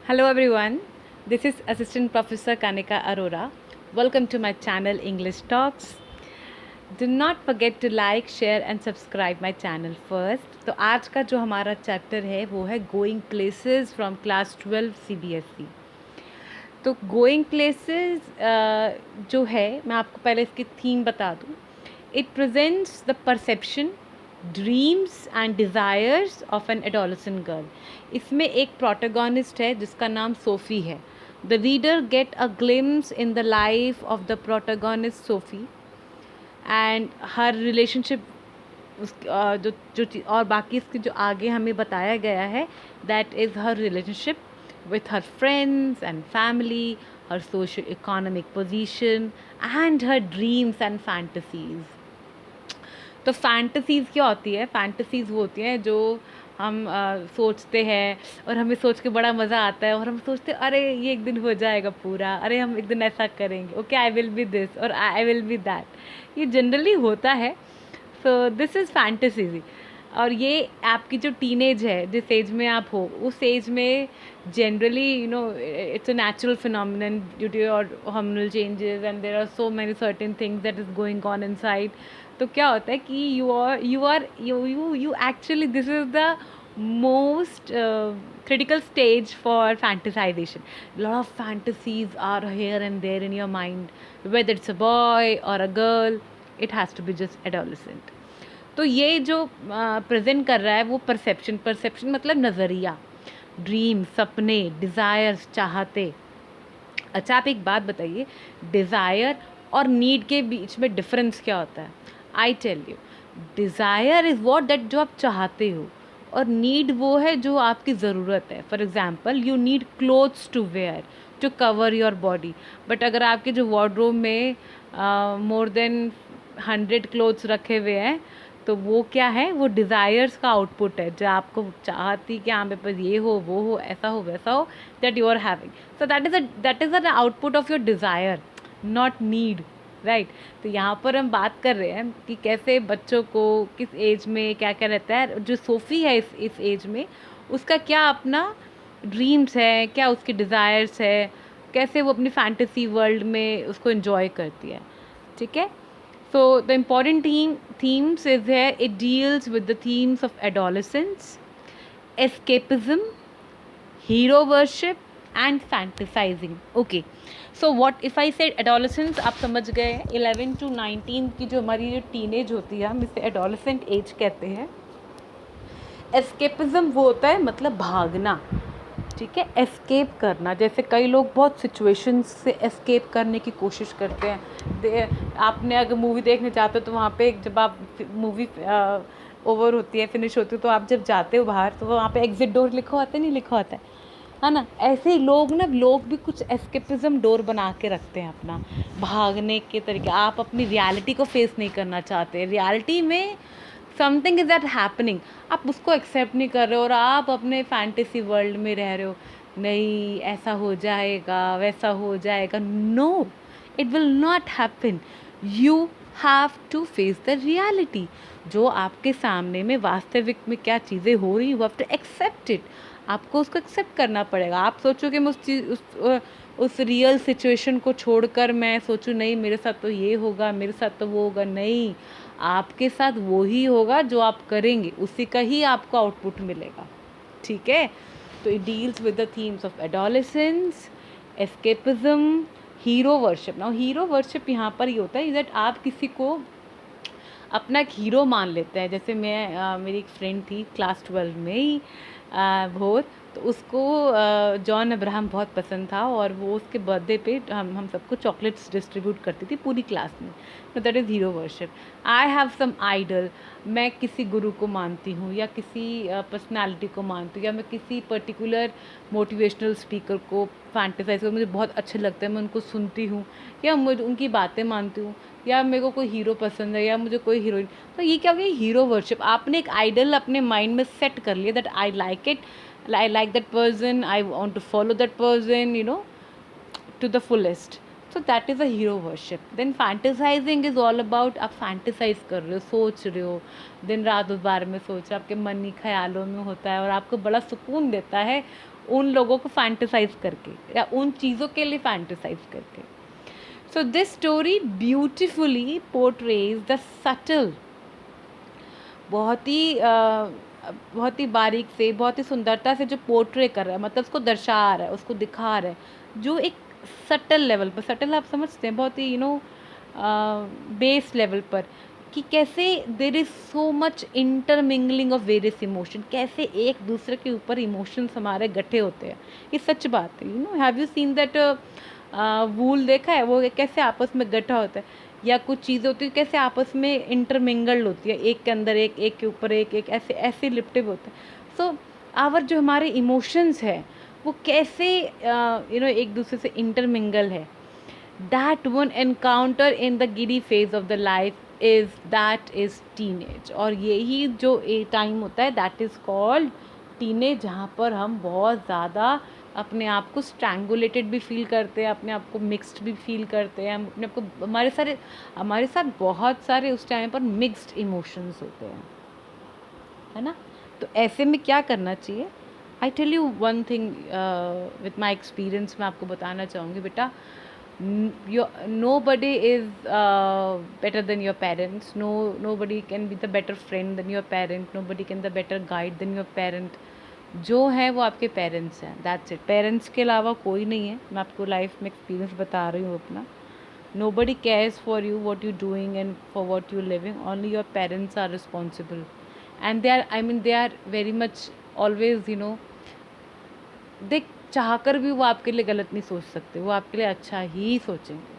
Hello everyone, this is Assistant Professor Kanika Arora. Welcome to my channel English Talks. Do not forget to like, share and subscribe my channel first. तो आज का जो हमारा chapter है वो है going places from class 12 CBSE. तो going places जो है मैं आपको पहले इसकी थीम बता दूँ. It presents the perception dreams and desires of an adolescent girl. इसमें एक प्रोटोगोनिस्ट है जिसका नाम सोफ़ी है. The reader get a glimpse in the life of the protagonist Sophie and her relationship उस जो और बाकी इसके जो आगे हमें बताया गया है that is her relationship with her friends and family, her socio-economic position, and her dreams and fantasies. तो फैंटसीज़ क्या होती है? फैंटसीज़ वो होती हैं जो हम सोचते हैं और हमें सोच के बड़ा मज़ा आता है और हम सोचते हैं अरे ये एक दिन हो जाएगा पूरा, अरे हम एक दिन ऐसा करेंगे, okay I will be this और आई विल बी दैट. ये जनरली होता है. So this is fantasy. और ये आपकी जो टीनेज है जिस एज में आप हो उस एज में generally it's a natural phenomenon due to your hormonal changes and there are so many certain things that is going on inside. तो क्या होता है कि you actually this is the most critical stage for fantasization. A lot of fantasies are here and there in your mind, whether it's a boy or a girl. It has to be just adolescent. तो ये जो present कर रहा है वो perception मतलब नज़रिया, dream, सपने, डिज़ायर्स, चाहते. अच्छा आप एक बात बताइए, डिज़ायर और नीड के बीच में डिफरेंस क्या होता है? I tell you, desire is what that जो आप चाहते हो और नीड वो है जो आपकी ज़रूरत है. For example you need clothes to wear to cover your body, but अगर आपके जो वार्डरोब में मोर देन 100 क्लोथ्स रखे हुए हैं तो वो क्या है? वो डिज़ायर्स का आउटपुट है जो आपको चाहती कि हाँ मेरे पास ये हो, वो हो, ऐसा हो, वैसा हो, that you are having. So that is the output of your desire, not need, right. तो यहाँ पर हम बात कर रहे हैं कि कैसे बच्चों को किस एज में क्या क्या रहता है. जो सोफ़ी है इस एज में उसका क्या अपना ड्रीम्स है, क्या उसके डिज़ायर्स है, कैसे वो अपनी फैंटेसी वर्ल्ड में उसको इन्जॉय करती है. ठीक है. So the important themes is here. It deals with the themes of adolescence, escapism, hero worship, and fantasizing. Okay. So what if I said adolescence? आप समझ गए 11 to 19 की जो हमारी जो टीनेज होती है हम इसे adolescent age कहते हैं. एस्केपिज्म वो होता है मतलब भागना. ठीक है, एस्केप करना. जैसे कई लोग बहुत सिचुएशंस से एस्केप करने की कोशिश करते हैं. आपने अगर मूवी देखने जाते हो तो वहाँ पे जब आप मूवी ओवर होती है, फिनिश होती है, तो आप जब जाते हो बाहर तो वहाँ पे एग्जिट डोर लिखा होता है, नहीं लिखा होता है ना? ऐसे ही लोग भी कुछ एस्केपिज्म डोर बना के रखते हैं अपना भागने के तरीके. आप अपनी रियलिटी को फेस नहीं करना चाहते. रियलिटी में समथिंग इज़ दैट हैपनिंग, आप उसको एक्सेप्ट नहीं कर रहे हो और आप अपने फैंटेसी वर्ल्ड में रह रहे हो. नहीं ऐसा हो जाएगा, वैसा हो जाएगा. No, it will not happen. You have to face the reality. जो आपके सामने में वास्तविक में क्या चीज़ें हो रही, you have to accept it. आपको उसको एक्सेप्ट करना पड़ेगा. आप सोचो कि मैं उस रियल सिचुएशन को छोड़कर मैं सोचूं नहीं मेरे साथ तो ये होगा, मेरे साथ तो वो होगा. नहीं, आपके साथ वो ही होगा जो आप करेंगे, उसी का ही आपको आउटपुट मिलेगा. ठीक है. तो it deals with the themes of adolescence, escapism, hero worship. Now hero worship यहाँ पर ये होता है दैट आप किसी को अपना एक हीरो मान लेते हैं. जैसे मेरी एक फ्रेंड थी क्लास 12 में ही भोर, तो उसको जॉन अब्राहम बहुत पसंद था और वो उसके बर्थडे पे हम सबको चॉकलेट्स डिस्ट्रीब्यूट करती थी पूरी क्लास में. तो that is hero worship. I have some idol. मैं किसी गुरु को मानती हूँ या किसी पर्सनालिटी को मानती हूँ या मैं किसी पर्टिकुलर मोटिवेशनल स्पीकर को फैंटेसाइज कर, मुझे बहुत अच्छे लगते हैं, मैं उनको सुनती हूँ या मुझे उनकी बातें मानती हूँ या मेरे को कोई हीरो पसंद है या मुझे कोई हीरोइन. तो ये क्या हो गया? Hero worship. आपने एक आइडल अपने माइंड में सेट कर लिया that I like it, I like that person, I want to follow that person to the fullest. So that is a hero worship. Then fantasizing is all about आप fantasize कर रहे हो, सोच रहे हो, दिन रात उस बारे में सोच रहे हो, आपके मनी ख्यालों में होता है और आपको बड़ा सुकून देता है उन लोगों को फैंटिसाइज करके या उन चीज़ों के लिए फैंटिसाइज करके. So this story beautifully portrays the subtle, बहुत ही बहुत ही बारीक से, बहुत ही सुंदरता से जो पोर्ट्रे कर रहा है, मतलब उसको दर्शा रहा है, उसको दिखा रहा है, जो एक सटल लेवल पर, सटल आप समझते हैं, बहुत ही बेस लेवल पर, कि कैसे there is so much intermingling of various emotion, कैसे एक दूसरे के ऊपर इमोशंस हमारे गठे होते हैं. ये सच बात है. हैव यू सीन दैट वूल, देखा है वो कैसे आपस में गठा होता है, या कुछ चीज़ें होती है कैसे आपस में इंटरमिंगल्ड होती है, एक के अंदर एक, एक के ऊपर एक, एक ऐसे ऐसे लिपटे हुए होते हैं. सो आवर जो हमारे इमोशंस है वो कैसे एक दूसरे से इंटरमिंगल है. That one encounter in the giddy phase of the life is teenage. और यही जो टाइम होता है दैट इज़ कॉल्ड टीनेज, जहाँ पर हम बहुत ज़्यादा अपने आप को स्ट्रैंगुलेटेड भी फील करते हैं, अपने आप को मिक्स्ड भी फील करते हैं, हम अपने आप को, हमारे साथ बहुत सारे उस टाइम पर मिक्स्ड इमोशंस होते हैं, है ना. तो ऐसे में क्या करना चाहिए, I tell you one thing with my experience. मैं आपको बताना चाहूँगी बेटा, nobody is better than your parents. Nobody can be the better friend than your parent. Nobody can the better guide than your parent. जो है वो आपके parents हैं, दैट्स इट. पेरेंट्स के अलावा कोई नहीं है. मैं आपको लाइफ में एक्सपीरियंस बता रही हूँ अपना. nobody cares for you, what you doing and for what you living. Only your parents are responsible, and they are very much always, they चाह कर भी वो आपके लिए गलत नहीं सोच सकते, वो आपके लिए अच्छा ही सोचेंगे.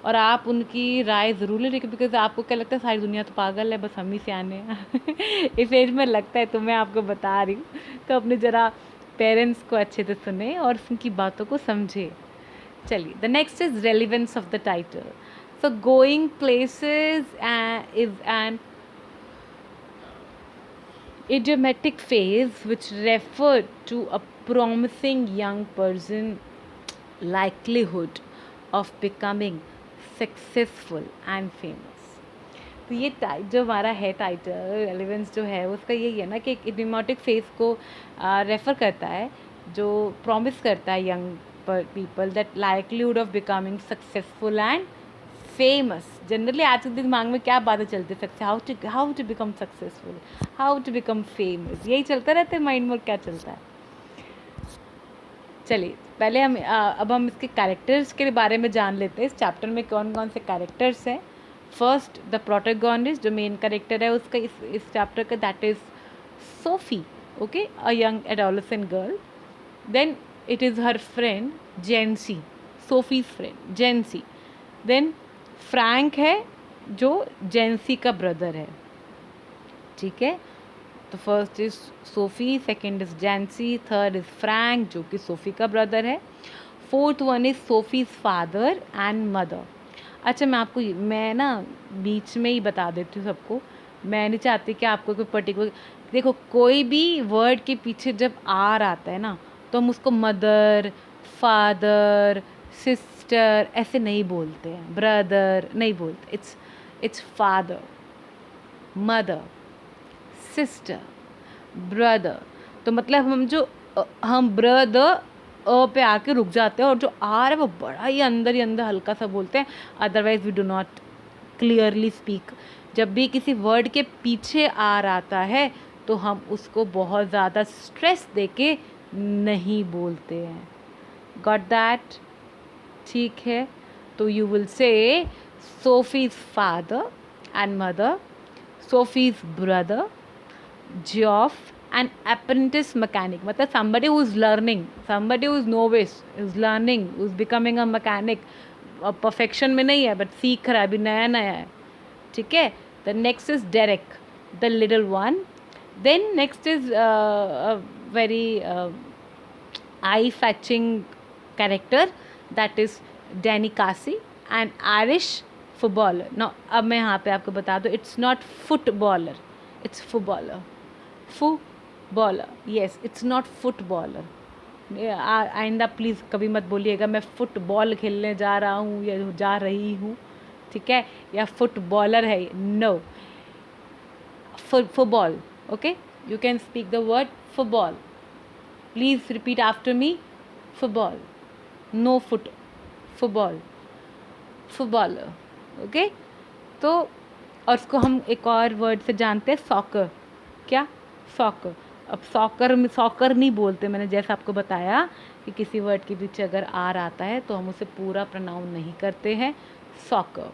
और आप उनकी राय ज़रूर ले, बिकॉज आपको क्या लगता है सारी दुनिया तो पागल है, बस हम ही सियाने हैं. इस एज में लगता है, तो मैं आपको बता रही हूँ. तो अपने ज़रा पेरेंट्स को अच्छे से सुने और उनकी बातों को समझे. चलिए, the next is relevance of the title. So going places is an idiomatic phase which referred to a promising young person likelihood of becoming successful and famous. तो ये जो हमारा है टाइटल, रेलिवेंस जो है उसका यही है ना कि एक इडियोमेटिक फेज को रेफ़र करता है जो प्रॉमिस करता है young people that likelihood of becoming successful and famous. Generally आज के दिमाग में क्या बातें चलती है, success, how to become successful, how to become famous, यही चलता रहता है माइंड में. क्या चलता है. चलिए पहले अब हम इसके कैरेक्टर्स के बारे में जान लेते हैं. इस चैप्टर में कौन कौन से कैरेक्टर्स हैं. फर्स्ट द प्रोटैगनिस्ट, जो मेन कैरेक्टर है उसका इस चैप्टर का, that is Sophie. Okay, a young adolescent girl. Then it is her friend Jansie, Sophie's friend Jansie. Then Frank है जो जेंसी का ब्रदर है. ठीक है, तो first is Sophie, second is Jansie, third is Frank जो कि सोफ़ी का ब्रदर है. Fourth one is Sophie's father and mother. अच्छा, मैं ना बीच में ही बता देती हूँ सबको. मैं नहीं चाहती कि आपको कोई पर्टिकुलर, देखो कोई भी वर्ड के पीछे जब आर आता है ना, तो हम उसको मदर, फादर, सिस्टर ऐसे नहीं बोलते हैं, ब्रदर नहीं बोलते. It's father, mother, sister, brother. तो मतलब हम ब्रदर पे आके रुक जाते हैं, और जो आर है वो बड़ा ही अंदर हल्का सा बोलते हैं. Otherwise we do not clearly speak. जब भी किसी वर्ड के पीछे आर आता है तो हम उसको बहुत ज़्यादा स्ट्रेस देके नहीं बोलते हैं. Got that? ठीक है, तो you will say Sophie's father and mother, Sophie's brother, Geoff, an apprentice mechanic, मतलब somebody who is learning, somebody who is novice, is learning, who is becoming a mechanic. Perfection में नहीं है but सीख रहा है, अभी नया नया है. ठीक है. The next is Derek, the little one. Then next is very eye catching character, that is Danny Casey, and Irish footballer. No, अब मैं यहाँ पे आपको बता दूँ, it's not footballer, it's footballer. Footballer, yes, it's not footballer. आइंदा please कभी मत बोलिएगा मैं फ़ुटबॉल खेलने जा रहा हूँ या जा रही हूँ, ठीक है, या फुटबॉलर है, no, football, okay, you can speak the word football, please repeat after me, football, no foot, football, footballer, okay. तो और उसको हम एक और वर्ड से जानते हैं, सॉकर, क्या, सॉकर। अब सॉकर में सॉकर नहीं बोलते, मैंने जैसा आपको बताया कि किसी वर्ड के पीछे अगर आर आता है तो हम उसे पूरा प्रोनाउन नहीं करते हैं, सॉकर,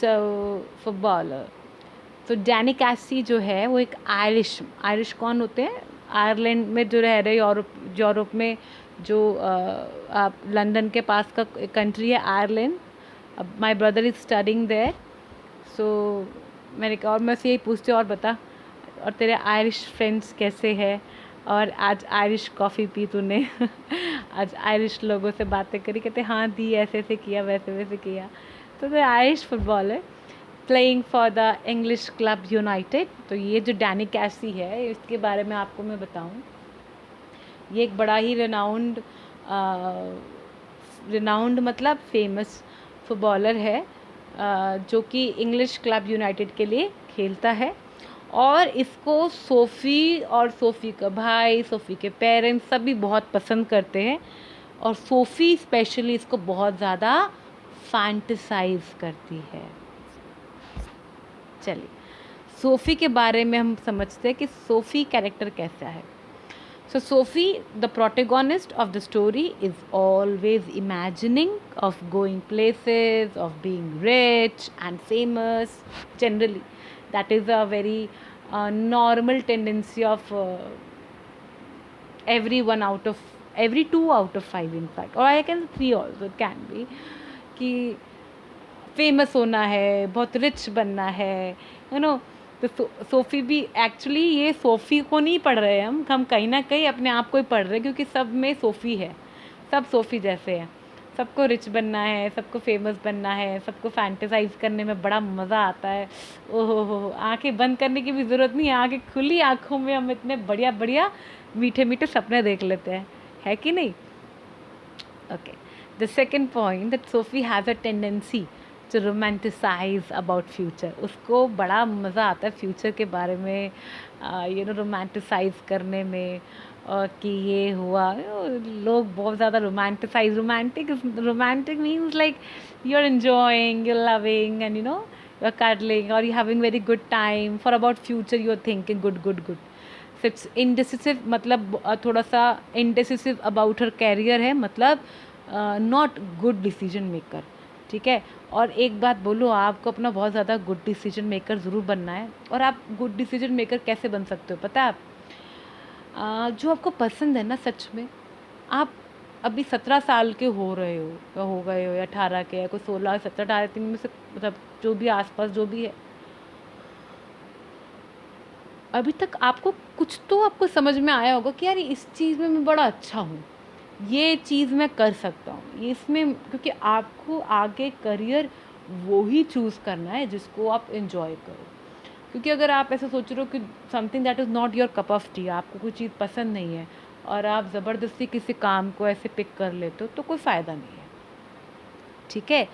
सो फुटबॉलर। तो डैनी कैसी जो है वो एक आयरिश, आयरिश कौन होते हैं, आयरलैंड में जो रह रहे, यूरोप में जो आप लंदन के पास का कंट्री है आयरलैंड। अब my brother is studying there, so मैंने कहा, और मैं उससे यही पूछती हूँ, और बता, और तेरे आयरिश फ्रेंड्स कैसे हैं, और आज आयरिश कॉफ़ी पी तूने आज आयरिश लोगों से बातें करी, कहते हाँ दी, ऐसे ऐसे किया, वैसे वैसे किया। तो Irish footballer playing for the English club United. तो ये जो डैनी कैसी है, इसके बारे में आपको मैं बताऊं, ये एक बड़ा ही रिनाउंड मतलब फेमस फुटबॉलर है, जो कि इंग्लिश क्लब यूनाइटेड के लिए खेलता है। और इसको सोफ़ी और सोफ़ी का भाई, सोफ़ी के पेरेंट्स सभी बहुत पसंद करते हैं, और सोफ़ी स्पेशली इसको बहुत ज़्यादा फैंटेसाइज करती है। चलिए सोफ़ी के बारे में हम समझते हैं कि सोफ़ी कैरेक्टर कैसा है। So Sophie, the protagonist of the story, is always imagining of going places, of being rich and famous. Generally, that is a very normal tendency of every 2 out of 5 in fact, or I can 3 also, it can be, कि famous होना है, बहुत rich बनना है, you know. तो SoFi भी actually, ये SoFi को नहीं पढ़ रहे हैं हम कहीं ना कहीं अपने आप को ही पढ़ रहे हैं, क्योंकि सब में सोफ़ी है, सब सोफ़ी जैसे हैं। सबको रिच बनना है, सबको फेमस बनना है, सबको फैंटेसाइज करने में बड़ा मज़ा आता है। ओहो हो, आंखें बंद करने की भी ज़रूरत नहीं है, आंखें खुली आंखों में हम इतने बढ़िया बढ़िया मीठे मीठे सपने देख लेते हैं, है कि नहीं। Okay, the second point, that Sophie has a tendency to romanticize about future. उसको बड़ा मज़ा आता है फ्यूचर के बारे में रोमांटिसाइज करने में, कि ये हुआ, लोग बहुत ज़्यादा romantic means like you are enjoying, you are loving, and you are cuddling, or you having very good time for about future, you are thinking good. So it's indecisive, मतलब थोड़ा सा indecisive about her career है, मतलब not good decision maker, ठीक है। और एक बात बोलो, आपको अपना बहुत ज़्यादा गुड डिसीजन मेकर ज़रूर बनना है। और आप गुड डिसीजन मेकर कैसे बन सकते हो पता है आप, जो आपको पसंद है ना, सच में, आप अभी 17 साल के हो रहे हो या हो गए हो, या 18 के, या कोई 16, 17, 18, 3 में से, मतलब जो भी आसपास जो भी है, अभी तक आपको कुछ तो आपको समझ में आया होगा कि यार इस चीज़ में मैं बड़ा अच्छा हूँ, ये चीज़ मैं कर सकता हूँ, ये इसमें, क्योंकि आपको आगे करियर वो ही चूज़ करना है जिसको आप एंजॉय करो। क्योंकि अगर आप ऐसे सोच रहे हो कि something that is not your cup of T, आपको कोई चीज़ पसंद नहीं है और आप ज़बरदस्ती किसी काम को ऐसे पिक कर लेते हो, तो कोई फ़ायदा नहीं है, ठीक है।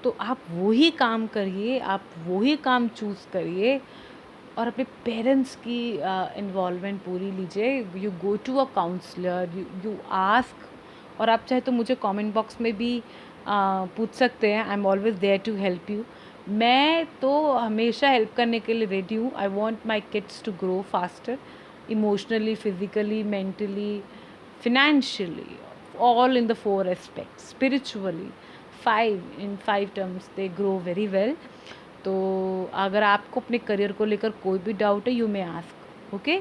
तो आप वही काम करिए, आप वही काम चूज़ करिए, और अपने पेरेंट्स की इन्वॉल्वमेंट पूरी लीजिए। You go to a counsellor, you ask, और आप चाहे तो मुझे कमेंट बॉक्स में भी पूछ सकते हैं, I am always there to help you. मैं तो हमेशा हेल्प करने के लिए रेडी हूँ। I want my kids to grow faster, emotionally, physically, mentally, financially, all in the 4 aspects, spiritually, 5 terms they grow very well। तो अगर आपको अपने करियर को लेकर कोई भी डाउट है, यू मे आस्क, ओके।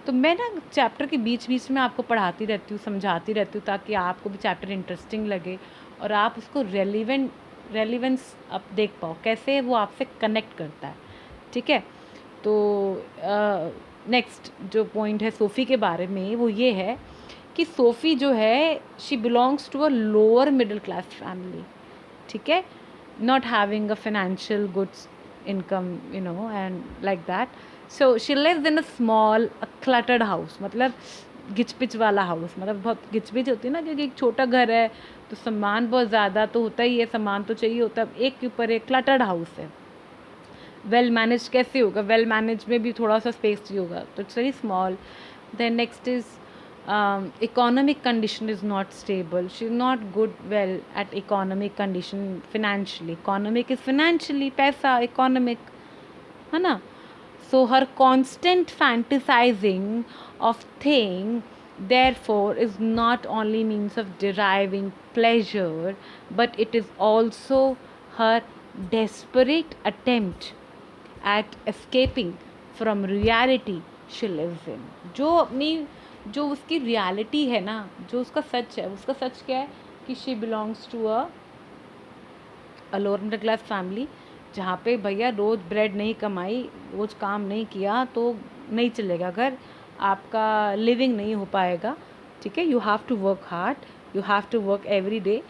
तो मैं ना चैप्टर के बीच बीच में आपको पढ़ाती रहती हूँ, समझाती रहती हूँ, ताकि आपको भी चैप्टर इंटरेस्टिंग लगे और आप उसको रेलिवेंस आप देख पाओ, कैसे वो आपसे कनेक्ट करता है, ठीक है। तो नेक्स्ट जो पॉइंट है सोफ़ी के बारे में, वो ये है कि सोफ़ी जो है, she belongs to a lower middle class family, ठीक है, not having a financial goods income, and like that, so she lives in a small, a cluttered house, मतलब घिच पिच वाला हाउस, मतलब बहुत घिच पिच होती है ना, क्योंकि एक छोटा घर है तो सामान बहुत ज़्यादा तो होता ही है, सामान तो चाहिए होता है, एक के ऊपर एक क्लटर्ड हाउस है। वेल मैनेज कैसे होगा, वेल मैनेज में भी थोड़ा सा स्पेस चाहिए होगा, तो it's very small. Then next is economic condition is not stable, she's not good well at economic condition financially, economic is financially पैसा, economic है ना। So her constant fantasizing of thing therefore is not only means of deriving pleasure, but it is also her desperate attempt at escaping from reality she lives in। जो अपनी, जो उसकी reality है ना, जो उसका सच है, उसका सच क्या है कि she belongs to a lower middle class family, जहाँ पे भैया रोज़ ब्रेड नहीं कमाई, रोज़ काम नहीं किया तो नहीं चलेगा, अगर आपका लिविंग नहीं हो पाएगा, ठीक है। You have to work hard, you have to work every day.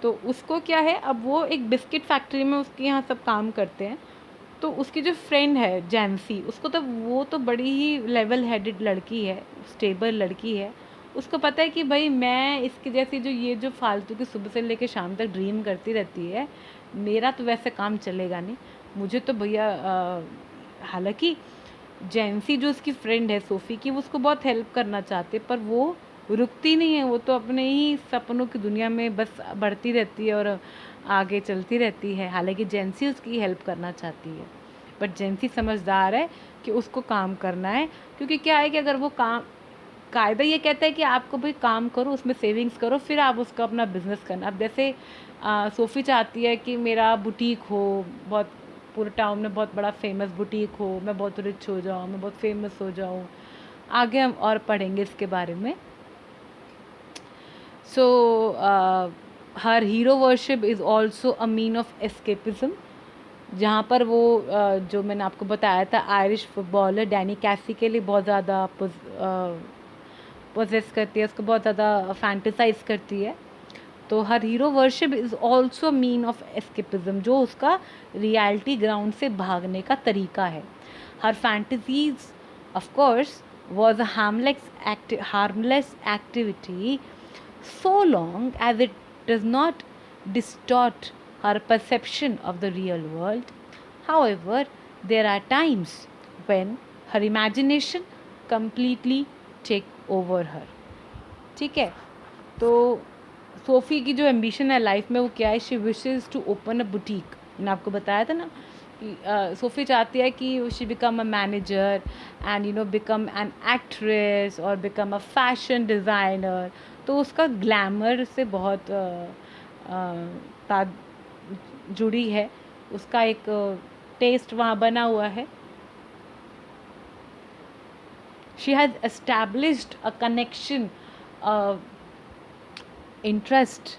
तो उसको क्या है, अब वो एक बिस्किट फैक्ट्री में उसके यहाँ सब काम करते हैं, तो उसकी जो फ्रेंड है जैंसी, उसको तो वो तो बड़ी ही लेवल हेडेड लड़की है, स्टेबल लड़की है। उसको पता है कि भाई मैं इसकी जैसी जो ये जो फालतू की सुबह से लेकर शाम तक ड्रीम करती रहती है, मेरा तो वैसे काम चलेगा नहीं, मुझे तो भैया हालांकि जैंसी जो उसकी फ्रेंड है सोफ़ी की, वो उसको बहुत हेल्प करना चाहते, पर वो रुकती नहीं है, वो तो अपने ही सपनों की दुनिया में बस बढ़ती रहती है और आगे चलती रहती है। हालांकि जैंसी उसकी हेल्प करना चाहती है, बट जैंसी समझदार है कि उसको काम करना है, क्योंकि क्या है कि अगर वो काम, कायदा ये कहता है कि आपको भाई काम करो, उसमें सेविंग्स करो, फिर आप उसका अपना बिजनेस करना। अब जैसे सोफ़ी चाहती है कि मेरा बुटीक हो, बहुत पूरे टाउन में बहुत बड़ा फेमस बुटीक हो, मैं बहुत रिच हो जाऊँ, मैं बहुत फेमस हो जाऊँ, आगे हम और पढ़ेंगे इसके बारे में। So her hero worship is also a mean of escapism, जहाँ पर वो जो मैंने आपको बताया था आयरिश फुटबॉलर डैनी कैसी के लिए बहुत ज़्यादा पोजेस करती है, उसको बहुत ज़्यादा फैंटेसाइज करती है। तो her hero worship is also mean of escapism, जो उसका रियलिटी ग्राउंड से भागने का तरीका है। Her fantasies of course was a harmless activity so long as it does not distort her perception of the real world. However, there are times when her imagination completely take over her. ठीक है, तो SoFi की जो ambition है life में वो क्या है, she wishes to open a boutique. मैंने आपको बताया था ना कि सोफ़ी चाहती है कि she become a manager and you know become an actress और बिकम अ फैशन डिज़ाइनर। तो उसका ग्लैमर से बहुत ताद जुड़ी है, उसका एक टेस्ट वहाँ बना हुआ है। She has established a connection, interest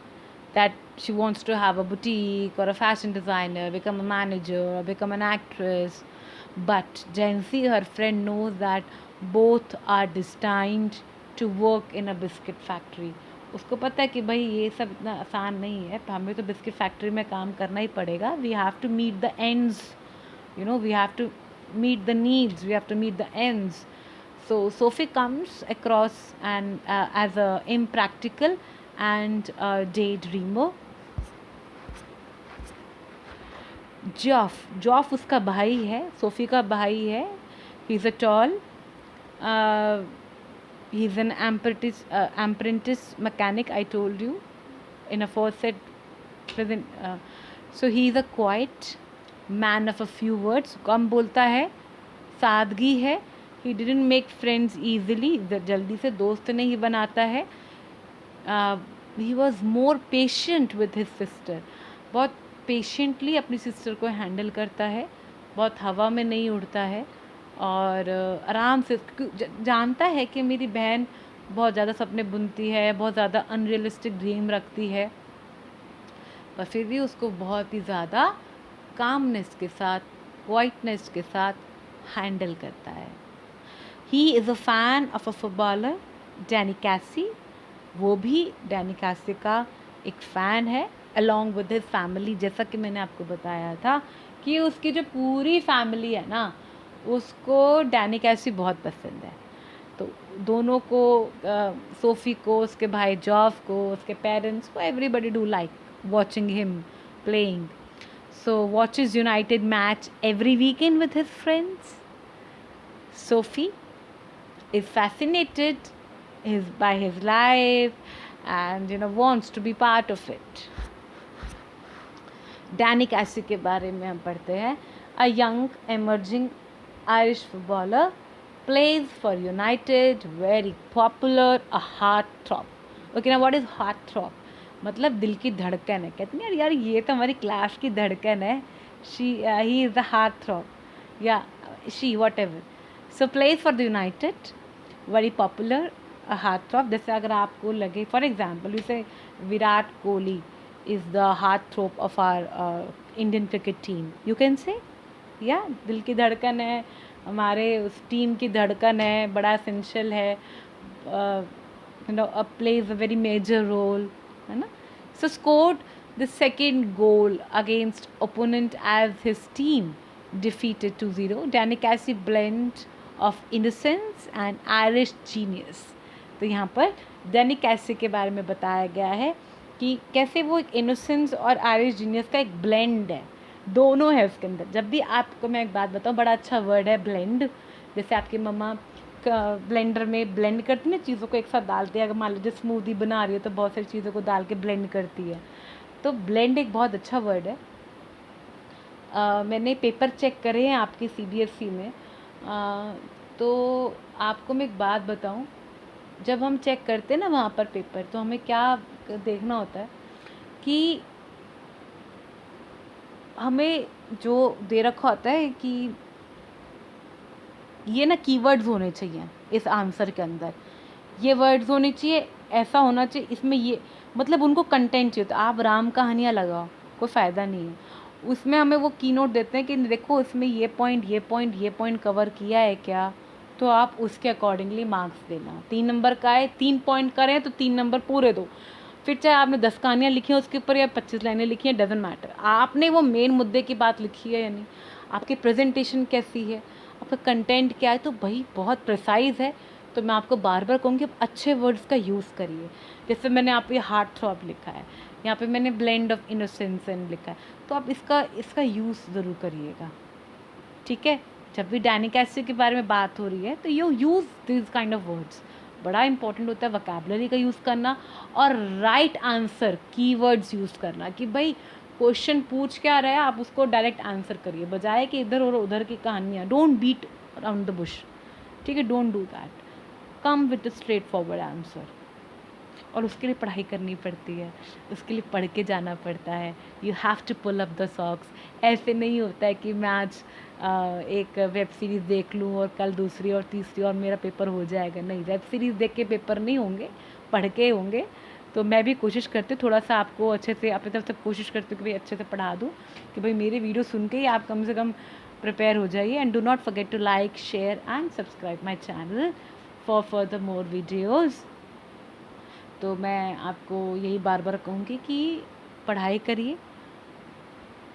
that she wants to have a boutique or a fashion designer, become a manager or become an actress. But Jancy, her friend, knows that both are destined to work in a biscuit factory. उसको पता है कि भाई ये सब इतना आसान नहीं है, हमें तो बिस्किट फैक्ट्री में काम करना ही पड़ेगा। We have to meet the ends, you know, we have to meet the needs, we have to meet the ends. So Sophie comes across and as a impractical and a daydreamer. जॉफ उसका भाई है, SoFi का भाई है। He is a tall, he is an apprentice mechanic, I told you in a aforesaid present. So he is a quiet man of a few words, कम बोलता है, सादगी है। he didn't make friends easily, जल्दी से दोस्त नहीं बनाता है। he was more patient with his sister, बहुत पेशेंटली अपनी सिस्टर को हैंडल करता है, बहुत हवा में नहीं उड़ता है और आराम से जानता है कि मेरी बहन बहुत ज़्यादा सपने बुनती है, बहुत ज़्यादा अनरियलिस्टिक ड्रीम रखती है, पर फिर भी उसको बहुत ही ज़्यादा कामनेस के साथ, क्वाइटनेस के साथ हैंडल करता है। He is a fan of a footballer Danny कैसी, वो भी डैनी कैसी का एक फ़ैन है अलॉन्ग विद हिज फैमिली। जैसा कि मैंने आपको बताया था कि उसकी जो पूरी फैमिली है ना, उसको डैनी कैसी बहुत पसंद है। तो दोनों को, सोफ़ी को, उसके भाई जॉफ को, उसके पेरेंट्स को, everybody do like watching him playing. So watches United match every weekend with his friends. Sophie is fascinated by his life and wants to be part of it. Danny कैसी के बारे में हम पढ़ते हैं. A young emerging Irish footballer plays for United, very popular, a heartthrob. Okay, now what is heartthrob? मतलब दिल की धड़कन है. कहते हैं यार ये तो हमारी क्लास की धड़कन है. He is the heartthrob. Yeah, she, whatever. So plays for the United, very popular, a heartthrob. जैसे अगर आपको लगे, for example, we say Virat Kohli is the heartthrob of our Indian cricket team. You can say, yeah, दिल की धड़कन है, हमारे उस टीम की धड़कन है, बड़ा essential है, plays a very major role, है ना. So scored the second goal against opponent as his team defeated 2-0. Danny Casey blend of innocence and Irish genius. तो यहाँ पर डैनी कैसी के बारे में बताया गया है कि कैसे वो एक इनोसेंस और आयरिश जीनियस का एक ब्लेंड है, दोनों है उसके अंदर. जब भी आपको मैं एक बात बताऊँ, बड़ा अच्छा वर्ड है ब्लेंड. जैसे आपकी मम्मा ब्लेंडर में ब्लेंड करती है ना, चीज़ों को एक साथ डालती है. अगर मान लीजिए स्मूदी बना रही है तो बहुत सारी चीज़ों को डाल के ब्लेंड करती है. तो ब्लेंड एक बहुत अच्छा वर्ड है. मैंने पेपर चेक करे हैं आपके CBSE में. तो आपको मैं एक बात बताऊं, जब हम चेक करते हैं ना वहाँ पर पेपर, तो हमें क्या देखना होता है कि हमें जो दे रखा होता है कि ये ना कीवर्ड्स होने चाहिए इस आंसर के अंदर, ये वर्ड्स होने चाहिए, ऐसा होना चाहिए इसमें, ये मतलब उनको कंटेंट चाहिए. तो आप राम कहानियाँ लगाओ, कोई फ़ायदा नहीं है. उसमें हमें वो की नोट देते हैं कि देखो इसमें ये पॉइंट कवर किया है क्या, तो आप उसके अकॉर्डिंगली मार्क्स देना. 3 नंबर का है, 3 पॉइंट का रहे हैं तो 3 नंबर पूरे दो. फिर चाहे आपने 10 कहानियाँ लिखी हैं उसके ऊपर या 25 लाइनें लिखी हैं, डजेंट मैटर. आपने वो मेन मुद्दे की बात लिखी है या नहीं, आपकी प्रेजेंटेशन कैसी है, आपका कंटेंट क्या है, तो भाई बहुत प्रिसाइज़ है. तो मैं आपको बार बार कहूँगी अच्छे वर्ड्स का यूज़ करिए. जैसे मैंने आप ये हार्ट थ्रॉब लिखा है, यहाँ पे मैंने ब्लेंड ऑफ इनोसेंस एंड लिखा है, तो आप इसका यूज़ ज़रूर करिएगा. ठीक है, जब भी डैनी कैसी के बारे में बात हो रही है तो you use this kind of words. बड़ा इंपॉर्टेंट होता है वोकैबुलरी का यूज़ करना और राइट आंसर कीवर्ड्स यूज़ करना, कि भाई क्वेश्चन पूछ क्या रहा है आप उसको डायरेक्ट आंसर करिए, बजाय कि इधर और उधर की कहानियाँ. Don't beat around the bush. ठीक है, don't do that. Come with a straightforward answer. और उसके लिए पढ़ाई करनी पड़ती है, उसके लिए पढ़ के जाना पड़ता है. You have to pull up the socks. ऐसे नहीं होता है कि मैं आज एक वेब सीरीज़ देख लूँ और कल दूसरी और तीसरी और मेरा पेपर हो जाएगा. नहीं, वेब सीरीज़ देख के पेपर नहीं होंगे, पढ़ के होंगे. तो मैं भी कोशिश करती हूँ थोड़ा सा आपको अच्छे से अपनी तरफ से कोशिश करती हूँ कि भाई अच्छे से पढ़ा दूँ, कि भाई मेरे वीडियो सुन के ही आप कम से कम प्रिपेयर हो जाइए. And do not forget to like, share and subscribe my channel for further more videos. तो मैं आपको यही बार बार कहूँगी कि पढ़ाई करिए,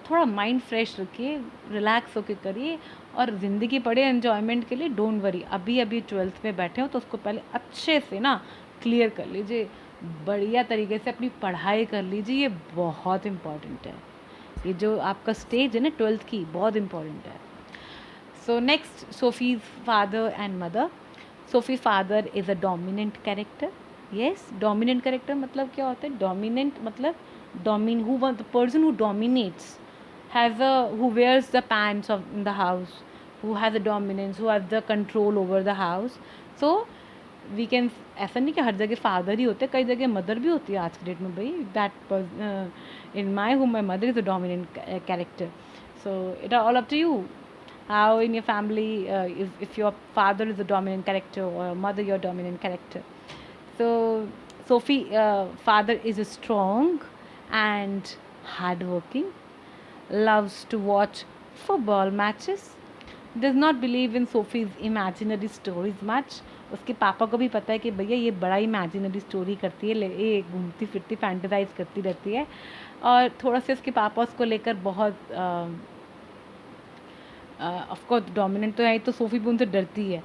थोड़ा माइंड फ्रेश रखिए, रिलैक्स होकर करिए और ज़िंदगी पढ़े एन्जॉयमेंट के लिए. डोंट वरी, अभी 12th में बैठे हो तो उसको पहले अच्छे से ना क्लियर कर लीजिए, बढ़िया तरीके से अपनी पढ़ाई कर लीजिए. ये बहुत इम्पॉर्टेंट है, ये जो आपका स्टेज है ना 12th की, बहुत इम्पॉर्टेंट है. So next, Sophie's father and mother. Sophie father is a dominant character. Yes, dominant character मतलब क्या होता है? डोमिनेंट मतलब the person who dominates, who wears the pants of in the house, who has a dominance, who has the control over the house. So we can, ऐसा नहीं कि हर जगह father ही होते हैं, कई जगह मदर भी होती है आज के डेट में. भाई that in my home my mother is a dominant character. So it are all up to you how in your family, if your father is a dominant character or mother your dominant character. So Sophie father is strong and hardworking, loves to watch football matches, does not believe in Sophie's imaginary stories much. उसके पापा को भी पता है कि भैया ये बड़ा इमेजिनरी स्टोरी करती है, ये घूमती फिरती फैंटेसाइज करती रहती है. और थोड़ा सा उसके पापा उसको लेकर बहुत ऑफकोर्स डोमिनेंट तो है, तो सोफ़ी भी उनसे डरती है.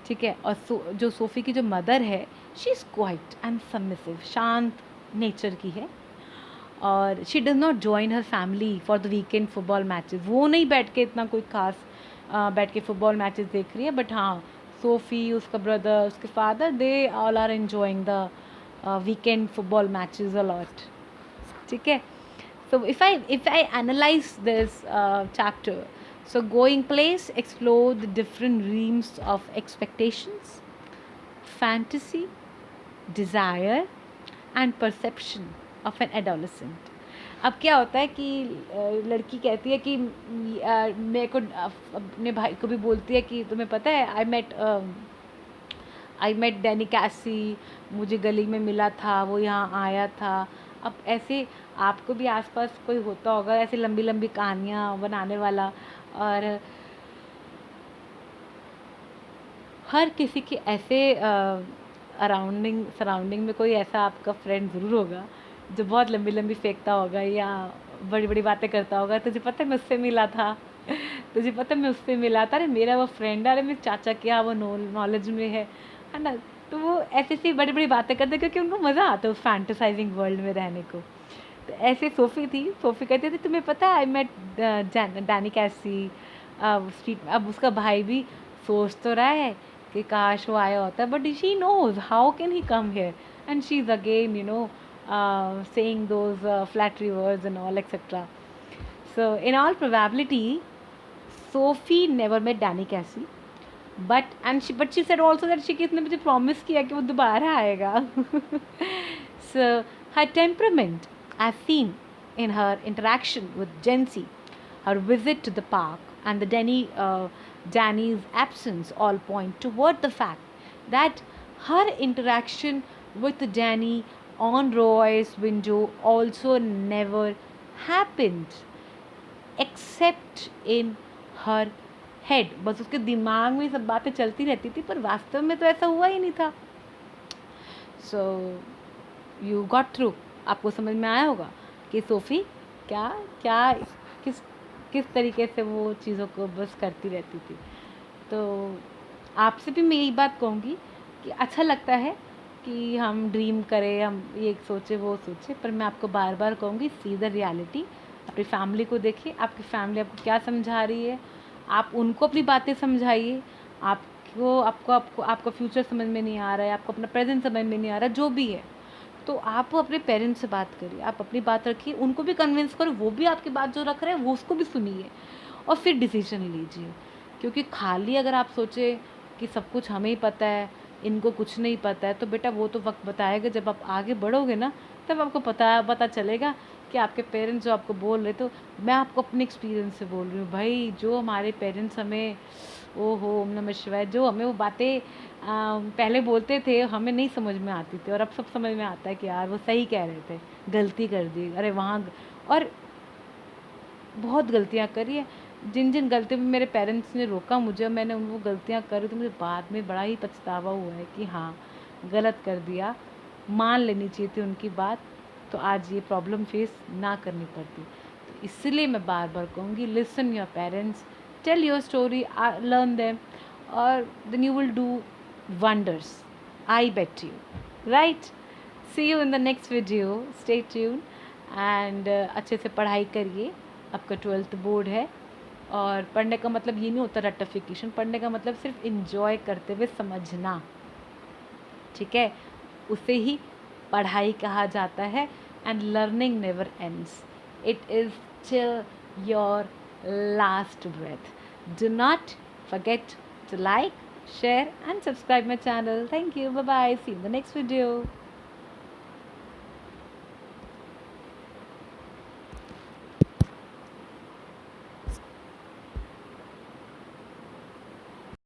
ठीक है। और जो सोफ़ी की जो मदर है, she is quiet and submissive, शांत नेचर की है। और she does not join her family for the weekend football matches. वो नहीं बैठ के इतना कोई खास बैठ के फुटबॉल मैचेस देख रही है, बट हाँ, सोफ़ी, उसका ब्रदर, उसके father, they all are enjoying the weekend football matches a lot. ठीक है। So if I analyze this chapter, so going place explore the different realms of expectations, fantasy, desire and perception of an adolescent. अब क्या होता है कि लड़की कहती है कि मेरे को अपने भाई को भी बोलती है कि तुम्हें पता है आई मेट डैनी कैसी, मुझे गली में मिला था, वो यहाँ आया था। अब ऐसे आपको भी आसपास कोई होता होगा ऐसे लंबी लंबी कहानियाँ बनाने वाला, और हर किसी के ऐसे सराउंडिंग में कोई ऐसा आपका फ्रेंड ज़रूर होगा जो बहुत लंबी लंबी फेंकता होगा या बड़ी बड़ी बातें करता होगा। तुझे पता है मैं उससे मिला था, तुझे पता है मैं उससे मिला था, अरे मेरा वो फ्रेंड है, अरे मेरे चाचा क्या वो नॉलेज में है ना। तो वो ऐसी ऐसी बड़ी बड़ी बातें करते क्योंकि उनको मज़ा आता है उस फैंटेसाइजिंग वर्ल्ड में रहने को। तो ऐसे सोफ़ी थी, सोफ़ी कहती थी तुम्हें पता है I met Danny Casey street. अब उसका भाई भी सोच तो रहा है कि काश वो आया होता, but she knows how can he come here, and she is again saying those flattery words and all etc. So in all probability Sophie never met Danny Cassie, but she said also that she किसने मुझे promise किया कि वो दोबारा आएगा. So her temperament as seen in her interaction with Jency, her visit to the park, and the Danny's absence all point toward the fact that her interaction with Danny on Roy's window also never happened, except in her head. बस उसके दिमाग में सब बातें चलती रहती थी, पर वास्तव में तो ऐसा हुआ ही नहीं था। सो यू गॉट थ्रू, आपको समझ में आया होगा कि सोफ़ी क्या क्या किस किस तरीके से वो चीज़ों को बस करती रहती थी। तो आपसे भी मैं यही बात कहूँगी कि अच्छा लगता है कि हम ड्रीम करें, हम ये सोचे वो सोचे, पर मैं आपको बार बार कहूँगी सी द रियलिटी। अपनी फैमिली को देखिए, आपकी फैमिली आपको क्या समझा रही है, आप उनको अपनी बातें समझाइए। आपका फ्यूचर समझ में नहीं आ रहा है, आपको अपना प्रेजेंट समझ में नहीं आ रहा, जो भी है, तो आप अपने पेरेंट्स से बात करिए, आप अपनी बात रखिए, उनको भी कन्विंस करो, वो भी आपकी बात जो रख रहे हैं वो उसको भी सुनिए और फिर डिसीजन लीजिए। क्योंकि खाली अगर आप सोचे कि सब कुछ हमें ही पता है, इनको कुछ नहीं पता है, तो बेटा वो तो वक्त बताएगा, जब आप आगे बढ़ोगे ना तब आपको पता चलेगा कि आपके पेरेंट्स जो आपको बोल रहे। तो मैं आपको अपने एक्सपीरियंस से बोल रही हूँ भाई, जो हमारे पेरेंट्स हमें ओहो ओम नमः शिवाय जो हमें वो बातें पहले बोलते थे हमें नहीं समझ में आती थी, और अब सब समझ में आता है कि यार वो सही कह रहे थे, गलती कर दी, अरे वहाँ और बहुत गलतियाँ करी है। जिन जिन गलतियों में मेरे पेरेंट्स ने रोका मुझे, मैंने वो गलतियाँ करी, तो मुझे बाद में बड़ा ही पछतावा हुआ है कि हाँ गलत कर दिया, मान लेनी चाहिए थी उनकी बात, तो आज ये प्रॉब्लम फेस ना करनी पड़ती। तो इसलिए मैं बार बार कहूँगी listen your parents, tell your story, learn them, और then you will do wonders, I bet you, right. See you in the next video, stay tune and अच्छे से पढ़ाई करिए। आपका 12th बोर्ड है, और पढ़ने का मतलब ये नहीं होता रट्टाफिकेशन, पढ़ने का मतलब सिर्फ इंजॉय करते हुए समझना, ठीक है, उसे ही पढ़ाई कहा जाता है। And learning never ends, it is till your last breath. Do not forget to like, share and subscribe my channel. Thank you. Bye bye. See you in the next video.